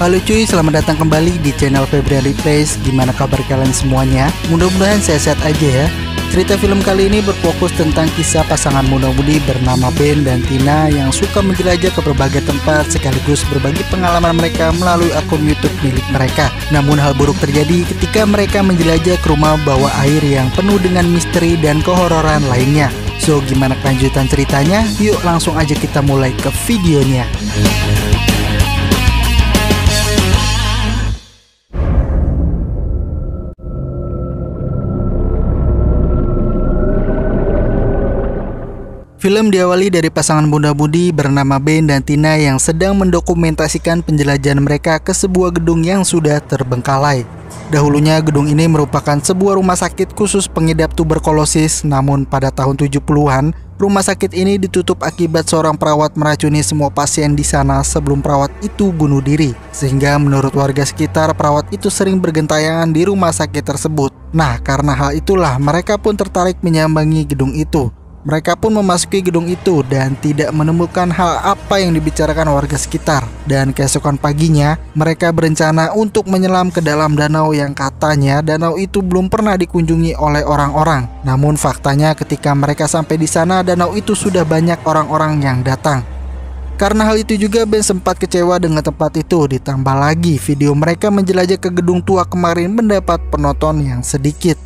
Halo cuy, selamat datang kembali di channel February Plays. Gimana kabar kalian semuanya? Mudah-mudahan sehat-sehat aja ya. Cerita film kali ini berfokus tentang kisah pasangan muda-mudi bernama Ben dan Tina yang suka menjelajah ke berbagai tempat sekaligus berbagi pengalaman mereka melalui akun YouTube milik mereka. Namun hal buruk terjadi ketika mereka menjelajah ke rumah bawah air yang penuh dengan misteri dan kehororan lainnya. So, gimana kelanjutan ceritanya? Yuk langsung aja kita mulai ke videonya. Film diawali dari pasangan muda-mudi bernama Ben dan Tina yang sedang mendokumentasikan penjelajahan mereka ke sebuah gedung yang sudah terbengkalai. Dahulunya gedung ini merupakan sebuah rumah sakit khusus pengidap tuberkulosis, namun pada tahun 70-an, rumah sakit ini ditutup akibat seorang perawat meracuni semua pasien di sana sebelum perawat itu bunuh diri. Sehingga menurut warga sekitar, perawat itu sering bergentayangan di rumah sakit tersebut. Nah, karena hal itulah mereka pun tertarik menyambangi gedung itu. Mereka pun memasuki gedung itu dan tidak menemukan hal apa yang dibicarakan warga sekitar. Dan keesokan paginya, mereka berencana untuk menyelam ke dalam danau yang katanya danau itu belum pernah dikunjungi oleh orang-orang. Namun faktanya ketika mereka sampai di sana, danau itu sudah banyak orang-orang yang datang. Karena hal itu juga Ben sempat kecewa dengan tempat itu. Ditambah lagi video mereka menjelajah ke gedung tua kemarin mendapat penonton yang sedikit.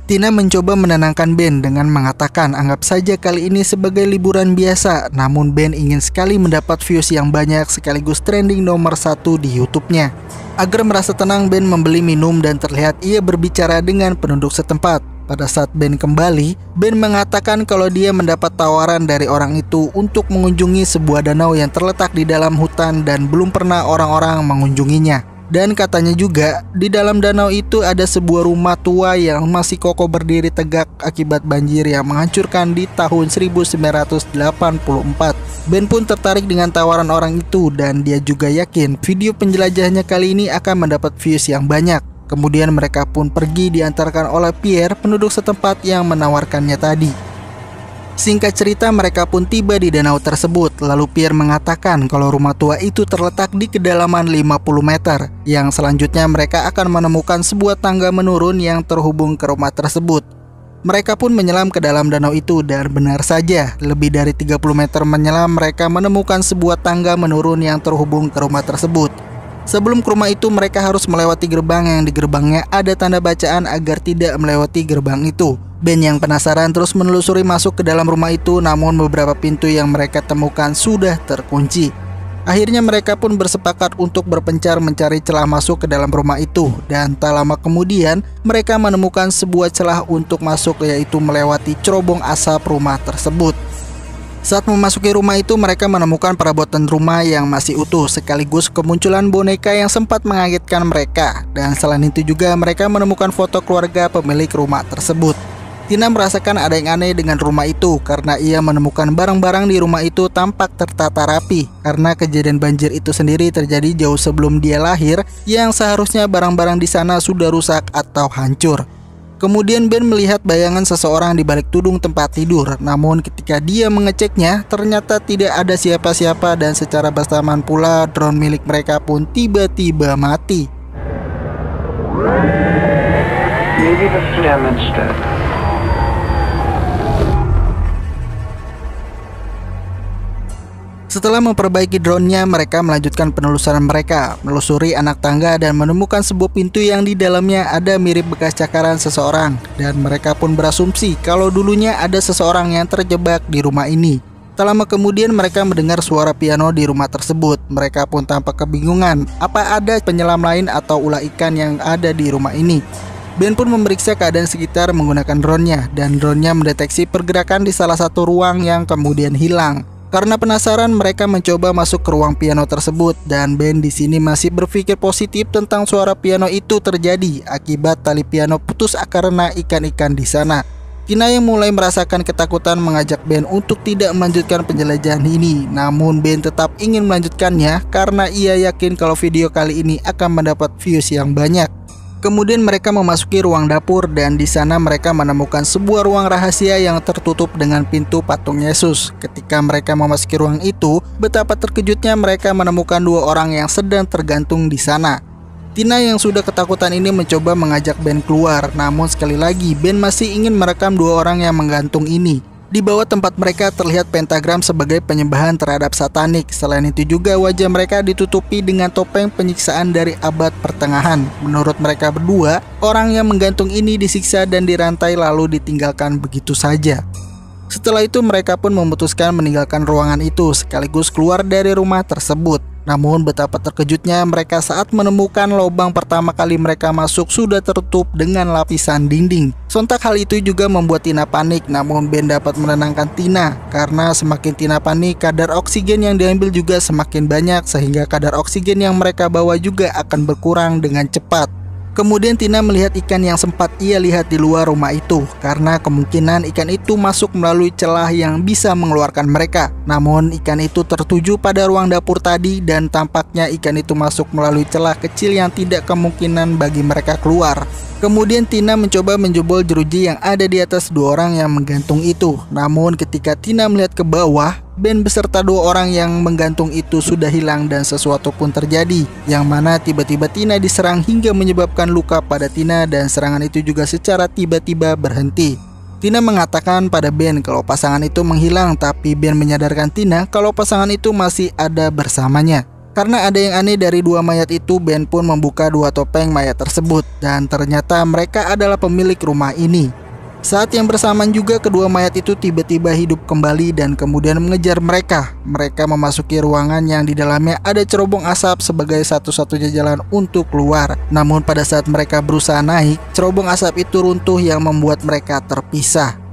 Tina mencoba menenangkan Ben dengan mengatakan anggap saja kali ini sebagai liburan biasa. Namun Ben ingin sekali mendapat views yang banyak sekaligus trending nomor 1 di YouTube-nya. Agar merasa tenang, Ben membeli minum dan terlihat ia berbicara dengan penduduk setempat. Pada saat Ben kembali, Ben mengatakan kalau dia mendapat tawaran dari orang itu untuk mengunjungi sebuah danau yang terletak di dalam hutan dan belum pernah orang-orang mengunjunginya. Dan katanya juga di dalam danau itu ada sebuah rumah tua yang masih kokoh berdiri tegak akibat banjir yang menghancurkan di tahun 1984. Ben pun tertarik dengan tawaran orang itu dan dia juga yakin video penjelajahannya kali ini akan mendapat views yang banyak. Kemudian mereka pun pergi diantarkan oleh Pierre, penduduk setempat yang menawarkannya tadi. Singkat cerita, mereka pun tiba di danau tersebut. Lalu Pierre mengatakan kalau rumah tua itu terletak di kedalaman 50 meter. Yang selanjutnya mereka akan menemukan sebuah tangga menurun yang terhubung ke rumah tersebut. Mereka pun menyelam ke dalam danau itu dan benar saja, lebih dari 30 meter menyelam mereka menemukan sebuah tangga menurun yang terhubung ke rumah tersebut. Sebelum ke rumah itu mereka harus melewati gerbang yang di gerbangnya ada tanda bacaan agar tidak melewati gerbang itu. Ben yang penasaran terus menelusuri masuk ke dalam rumah itu, namun beberapa pintu yang mereka temukan sudah terkunci. Akhirnya mereka pun bersepakat untuk berpencar mencari celah masuk ke dalam rumah itu. Dan tak lama kemudian mereka menemukan sebuah celah untuk masuk, yaitu melewati cerobong asap rumah tersebut. Saat memasuki rumah itu mereka menemukan perabotan rumah yang masih utuh sekaligus kemunculan boneka yang sempat mengagetkan mereka. Dan selain itu juga mereka menemukan foto keluarga pemilik rumah tersebut. Tina merasakan ada yang aneh dengan rumah itu karena ia menemukan barang-barang di rumah itu tampak tertata rapi. Karena kejadian banjir itu sendiri terjadi jauh sebelum dia lahir, yang seharusnya barang-barang di sana sudah rusak atau hancur. Kemudian Ben melihat bayangan seseorang di balik tudung tempat tidur. Namun ketika dia mengeceknya, ternyata tidak ada siapa-siapa dan secara bersamaan pula drone milik mereka pun tiba-tiba mati. Setelah memperbaiki drone-nya, mereka melanjutkan penelusuran mereka, menelusuri anak tangga dan menemukan sebuah pintu yang di dalamnya ada mirip bekas cakaran seseorang. Dan mereka pun berasumsi kalau dulunya ada seseorang yang terjebak di rumah ini. Tak lama kemudian mereka mendengar suara piano di rumah tersebut. Mereka pun tampak kebingungan, apa ada penyelam lain atau ulah ikan yang ada di rumah ini. Ben pun memeriksa keadaan sekitar menggunakan drone-nya, dan drone-nya mendeteksi pergerakan di salah satu ruang yang kemudian hilang. Karena penasaran, mereka mencoba masuk ke ruang piano tersebut dan Ben di sini masih berpikir positif tentang suara piano itu terjadi akibat tali piano putus karena ikan-ikan di sana. Tina yang mulai merasakan ketakutan mengajak Ben untuk tidak melanjutkan penjelajahan ini. Namun Ben tetap ingin melanjutkannya karena ia yakin kalau video kali ini akan mendapat views yang banyak. Kemudian mereka memasuki ruang dapur dan di sana mereka menemukan sebuah ruang rahasia yang tertutup dengan pintu patung Yesus. Ketika mereka memasuki ruang itu, betapa terkejutnya mereka menemukan dua orang yang sedang tergantung di sana. Tina yang sudah ketakutan ini mencoba mengajak Ben keluar, namun sekali lagi Ben masih ingin merekam dua orang yang menggantung ini. Di bawah tempat mereka terlihat pentagram sebagai penyembahan terhadap satanik. Selain itu juga wajah mereka ditutupi dengan topeng penyiksaan dari abad pertengahan. Menurut mereka berdua, orang yang menggantung ini disiksa dan dirantai lalu ditinggalkan begitu saja. Setelah itu mereka pun memutuskan meninggalkan ruangan itu sekaligus keluar dari rumah tersebut. Namun betapa terkejutnya mereka saat menemukan lubang pertama kali mereka masuk sudah tertutup dengan lapisan dinding. Sontak hal itu juga membuat Tina panik, namun Ben dapat menenangkan Tina. Karena semakin Tina panik, kadar oksigen yang diambil juga semakin banyak sehingga kadar oksigen yang mereka bawa juga akan berkurang dengan cepat. Kemudian Tina melihat ikan yang sempat ia lihat di luar rumah itu, karena kemungkinan ikan itu masuk melalui celah yang bisa mengeluarkan mereka. Namun ikan itu tertuju pada ruang dapur tadi dan tampaknya ikan itu masuk melalui celah kecil yang tidak kemungkinan bagi mereka keluar. Kemudian Tina mencoba menjebol jeruji yang ada di atas dua orang yang menggantung itu. Namun ketika Tina melihat ke bawah, Ben beserta dua orang yang menggantung itu sudah hilang dan sesuatu pun terjadi, yang mana tiba-tiba Tina diserang hingga menyebabkan luka pada Tina dan serangan itu juga secara tiba-tiba berhenti. Tina mengatakan pada Ben kalau pasangan itu menghilang, tapi Ben menyadarkan Tina kalau pasangan itu masih ada bersamanya. Karena ada yang aneh dari dua mayat itu, Ben pun membuka dua topeng mayat tersebut dan ternyata mereka adalah pemilik rumah ini. Saat yang bersamaan juga kedua mayat itu tiba-tiba hidup kembali dan kemudian mengejar mereka. Mereka memasuki ruangan yang di dalamnya ada cerobong asap sebagai satu-satunya jalan untuk keluar. Namun pada saat mereka berusaha naik, cerobong asap itu runtuh yang membuat mereka terpisah.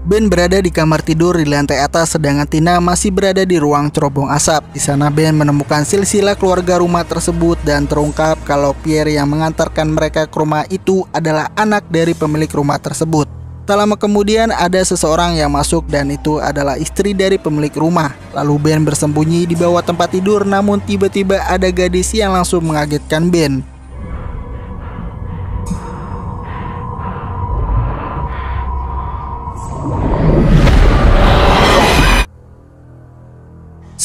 Ben berada di kamar tidur di lantai atas sedangkan Tina masih berada di ruang cerobong asap. Di sana Ben menemukan silsilah keluarga rumah tersebut dan terungkap kalau Pierre yang mengantarkan mereka ke rumah itu adalah anak dari pemilik rumah tersebut. Tak lama kemudian ada seseorang yang masuk dan itu adalah istri dari pemilik rumah. Lalu Ben bersembunyi di bawah tempat tidur, namun tiba-tiba ada gadis yang langsung mengagetkan Ben.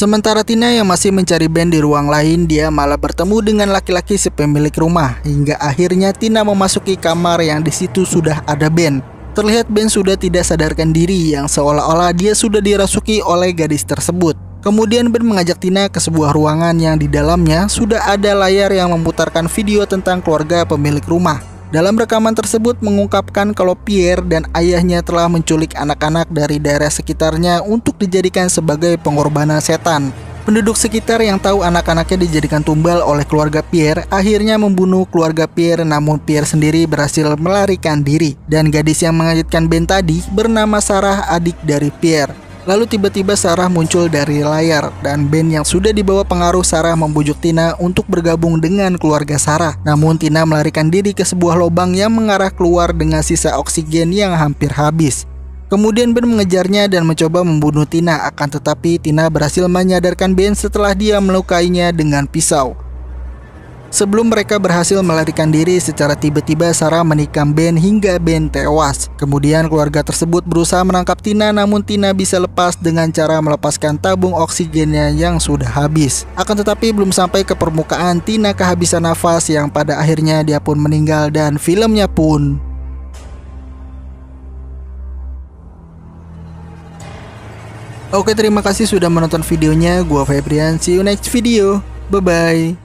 Sementara Tina yang masih mencari Ben di ruang lain, dia malah bertemu dengan laki-laki si pemilik rumah. Hingga akhirnya Tina memasuki kamar yang di situ sudah ada Ben. Terlihat Ben sudah tidak sadarkan diri yang seolah-olah dia sudah dirasuki oleh gadis tersebut. Kemudian Ben mengajak Tina ke sebuah ruangan yang di dalamnya sudah ada layar yang memutarkan video tentang keluarga pemilik rumah. Dalam rekaman tersebut mengungkapkan kalau Pierre dan ayahnya telah menculik anak-anak dari daerah sekitarnya untuk dijadikan sebagai pengorbanan setan. Penduduk sekitar yang tahu anak-anaknya dijadikan tumbal oleh keluarga Pierre akhirnya membunuh keluarga Pierre, namun Pierre sendiri berhasil melarikan diri. Dan gadis yang mengagetkan Ben tadi bernama Sarah, adik dari Pierre. Lalu tiba-tiba Sarah muncul dari layar dan Ben yang sudah dibawa pengaruh Sarah membujuk Tina untuk bergabung dengan keluarga Sarah. Namun Tina melarikan diri ke sebuah lubang yang mengarah keluar dengan sisa oksigen yang hampir habis. Kemudian Ben mengejarnya dan mencoba membunuh Tina, akan tetapi Tina berhasil menyadarkan Ben setelah dia melukainya dengan pisau. Sebelum mereka berhasil melarikan diri, secara tiba-tiba Sarah menikam Ben hingga Ben tewas. Kemudian keluarga tersebut berusaha menangkap Tina, namun Tina bisa lepas dengan cara melepaskan tabung oksigennya yang sudah habis. Akan tetapi belum sampai ke permukaan, Tina kehabisan nafas yang pada akhirnya dia pun meninggal dan filmnya pun. Oke, terima kasih sudah menonton videonya. Gua Febrian, see you next video. Bye-bye.